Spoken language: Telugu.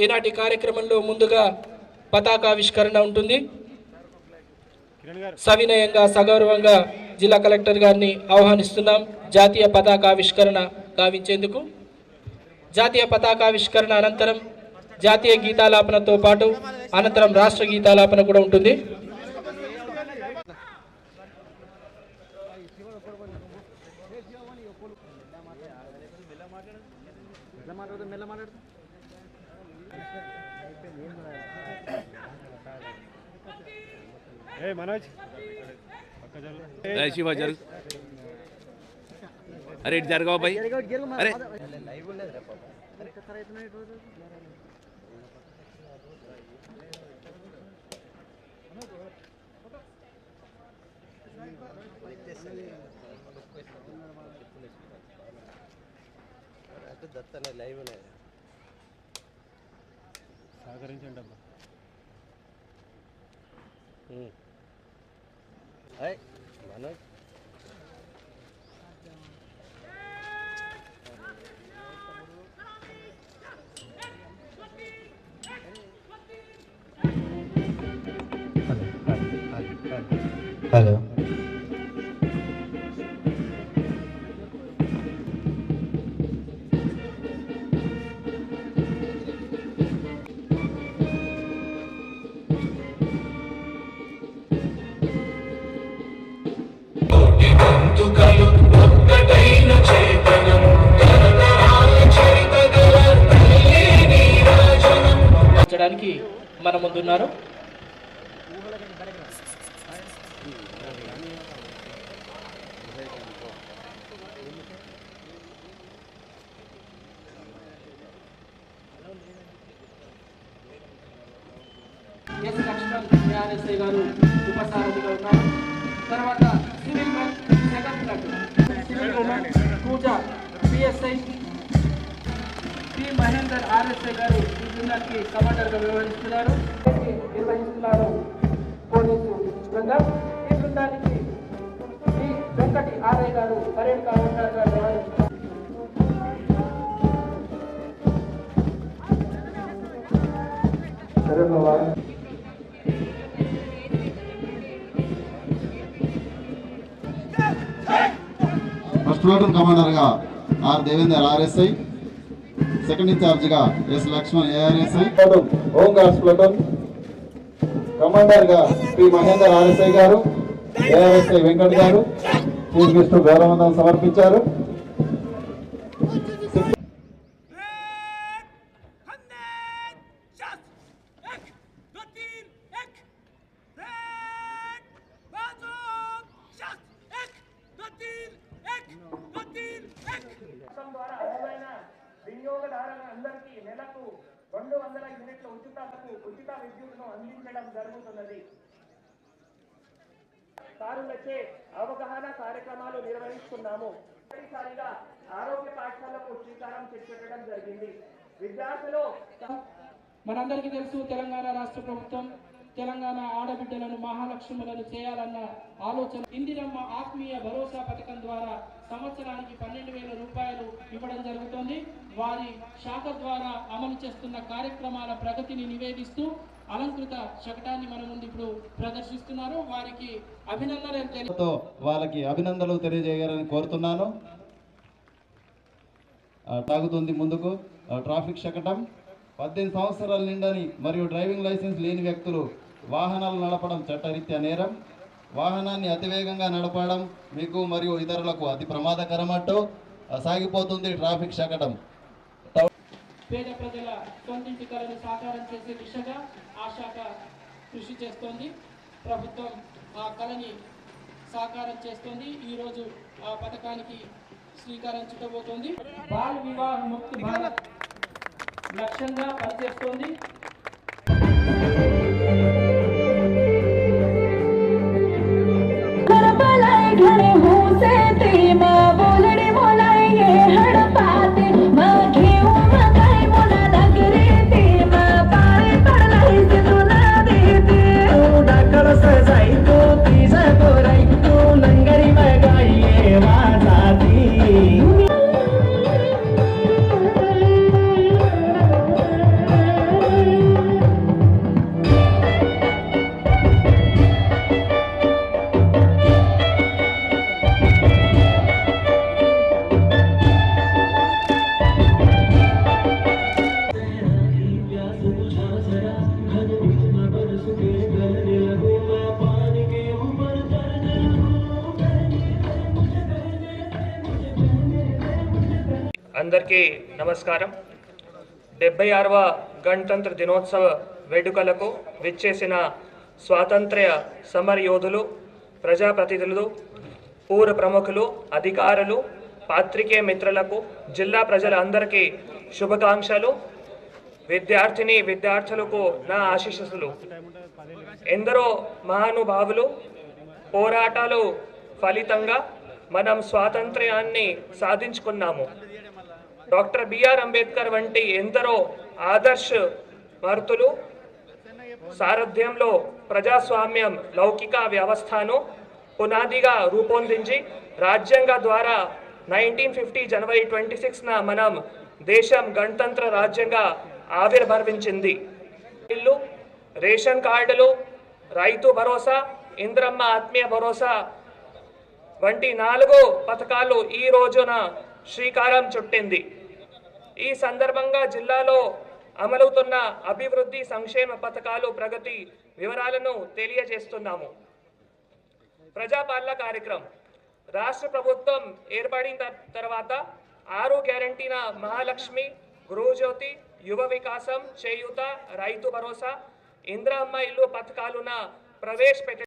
ఈనాటి కార్యక్రమంలో ముందుగా పతాకావిష్కరణ ఉంటుంది. సవినయంగా సగౌరవంగా జిల్లా కలెక్టర్ గారిని ఆహ్వానిస్తున్నాం జాతీయ పతాకావిష్కరణ గావించేందుకు. జాతీయ పతాకావిష్కరణ అనంతరం జాతీయ గీతాలాపనతో పాటు అనంతరం రాష్ట్ర గీతాలాపన కూడా ఉంటుంది. मनोज शिवा जर अरे इट जरगाव भाई अरे दत्तने लाइव సహకరించండి అబ్బా. మనోజ్ హలో మన ముందున్నారు. ఎస్ లక్ష్మణ్ ఏఆర్ఎస్ఐ గారు ఉపసారథిగా ఉన్నారు. తర్వాత civil man second platoon civil women Pooja PSI P Mahender RSI గారు ఈ బృందానికి కమాండర్గా నిర్వహిస్తున్నారు. పోలీసు బృందం ఈ బృందానికి పి వెంకటి ఆర్ఐ గారు పరేడ్ కమాండర్గా నిర్వహిస్తున్నారు. ఫస్ట్ ప్లాటూన్ కమాండర్గా ఆర్ దేవేందర్ ఆర్ఎస్ఐ, సెకండ్ ఇన్ఛార్జిగా S Laxman ARSI, home guards platoon కమాండర్గా పి మహేందర్ ఆర్ఎస్ఐ గారు, ఏఆర్ఎస్ఐ వెంకట్ గారు చీఫ్ గెస్ట్ గౌరవవందనం సమర్పించారు. వినియోగదారులందరికీ నెలకు 200 యూనిట్ల ఉచిత విద్యుత్తును అందించడం జరుగుతున్నది. కారులచే అవగాహన కార్యక్రమాలు నిర్వహిస్తున్నాము. మొదటిసారిగా ఆరోగ్య పాఠశాలకు శ్రీకారం చుట్టడం జరిగింది. విద్యార్థులు మనందరికీ తెలుసు, తెలంగాణ రాష్ట్ర ప్రభుత్వం తెలంగాణ ఆడబిడ్డలను మహాలక్ష్ములను చేయాలన్న ఆలోచన. ఇందిరమ్మ ఆత్మీయ భరోసా పథకం ద్వారా సంవత్సరానికి 12,000 రూపాయలు ఇవ్వడం జరుగుతుంది. వారి శాఖ ద్వారా అమలు చేస్తున్న కార్యక్రమాల ప్రగతిని నివేదిస్తూ అలంకృత శకటాన్ని మన ముందు ఇప్పుడు ప్రదర్శిస్తున్నారు. వారికి వాళ్ళకి అభినందనలు తెలియజేయాలని కోరుతున్నాను. సాగుతుంది ముందుకు ట్రాఫిక్ శకటం. 18 సంవత్సరాల నిండని మరియు డ్రైవింగ్ లైసెన్స్ లేని వ్యక్తులు వాహనాలు నడపడం చట్టరీత్యా నేరం. వాహనాన్ని అతివేగంగా నడపడం మీకు మరియు ఇతరులకు అతి ప్రమాదకరమంటూ సాగిపోతుంది ట్రాఫిక్ శకటం. పేద ప్రజల సొంతింటి కలను సాకారం చేసే దిశగా ఆ శాఖ కృషి చేస్తోంది. ప్రభుత్వం ఆ కళని సాకారం చేస్తోంది. ఈరోజు ఆ పథకానికి శ్రీకారం చుట్టబోతోంది. బాల్ వివాహ ముక్తి భారత్ లక్ష్యంగా పనిచేస్తోంది. అందరికీ నమస్కారం. 76వ గణతంత్ర దినోత్సవ వేడుకలకు విచ్చేసిన స్వాతంత్ర్య సమర యోధులు, ప్రజాప్రతినిధులు, పూర్వ ప్రముఖులు, అధికారులు, పాత్రికేయ మిత్రులకు, జిల్లా ప్రజలందరికీ శుభాకాంక్షలు. విద్యార్థులకు నా ఆశీస్సులు. ఎందరో మహానుభావులు పోరాటాలు ఫలితంగా మనం స్వాతంత్ర్యాన్ని సాధించుకున్నాము. డాక్టర్ బిఆర్ అంబేద్కర్ వంటి ఎందరో ఆదర్శ మర్తులు సారథ్యంలో ప్రజాస్వామ్యం లౌకిక వ్యవస్థను పునాదిగా రూపొందించి రాజ్యాంగ ద్వారా 1950 జనవరి 26న మనం దేశం గణతంత్ర రాజ్యంగా ఆవిర్భవించింది. ఇల్లు, రేషన్ కార్డులు, రైతు భరోసా, ఇంద్రమ్మ ఆత్మీయ భరోసా వంటి 4 పథకాలు ఈ రోజున శ్రీకారం చుట్టింది. ఈ సందర్భంగా జిల్లాలో అమలవుతున్న అభివృద్ధి సంక్షేమ పథకాలు ప్రగతి వివరాలను తెలియజేస్తున్నాము. ప్రజాపాలన కార్యక్రమం రాష్ట్ర ప్రభుత్వం ఏర్పడిన తర్వాత 6 గ్యారంటీల మహాలక్ష్మి, గృహజ్యోతి, యువ వికాసం, చేయూత, రైతు భరోసా, ఇంద్రమ్మ ఇల్లు పథకాలను ప్రవేశపెట్ట